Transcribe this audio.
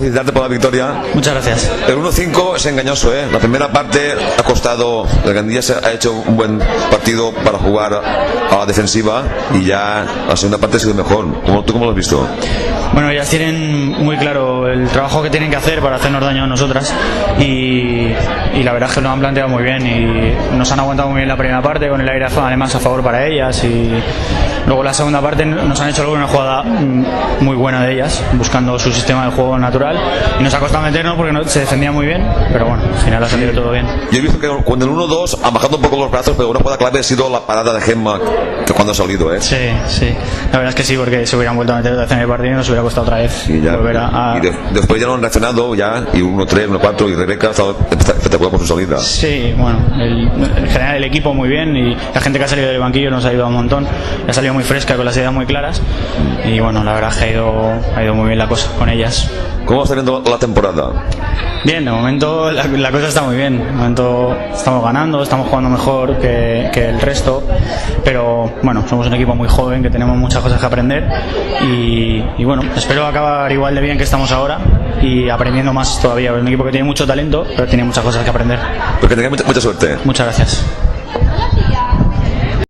Felicitarte por la victoria. Muchas gracias. El 1-5 es engañoso, ¿eh? La primera parte ha costado, el Gandía se ha hecho un buen partido para jugar a la defensiva y ya la segunda parte ha sido mejor. ¿Tú cómo lo has visto? Bueno, ellas tienen muy claro el trabajo que tienen que hacer para hacernos daño a nosotras y la verdad es que nos han planteado muy bien y nos han aguantado muy bien la primera parte con el aire además a favor para ellas y luego la segunda parte nos han hecho luego una jugada muy buena de ellas buscando su sistema de juego natural y nos ha costado meternos porque se defendía muy bien, pero bueno, al final ha salido todo bien. Yo he visto que cuando el 1-2 ha bajado un poco los brazos, pero una jugada clave ha sido la parada de Gemma que cuando ha salido, ¿eh? Sí, la verdad es que sí, porque se hubieran vuelto a meter en el partido y nos hubiera costado otra vez volver a... Después ya no han reaccionado ya, y 1-3, 1-4 y Rebeca ha estado espectacular por su salida. Sí, bueno, en general el equipo muy bien y la gente que ha salido del banquillo nos ha ayudado un montón, ha salido muy fresca con las ideas muy claras y bueno, la verdad es que ha ido muy bien la cosa con ellas. ¿Cómo está viendo la temporada? Bien, de momento la cosa está muy bien. De momento estamos ganando, estamos jugando mejor que el resto, pero bueno, somos un equipo muy joven que tenemos muchas cosas que aprender y bueno, espero acabar igual de bien que estamos ahora y aprendiendo más todavía. Es un equipo que tiene mucho talento, pero tiene muchas cosas que aprender. Pues que tengáis mucha suerte. Muchas gracias.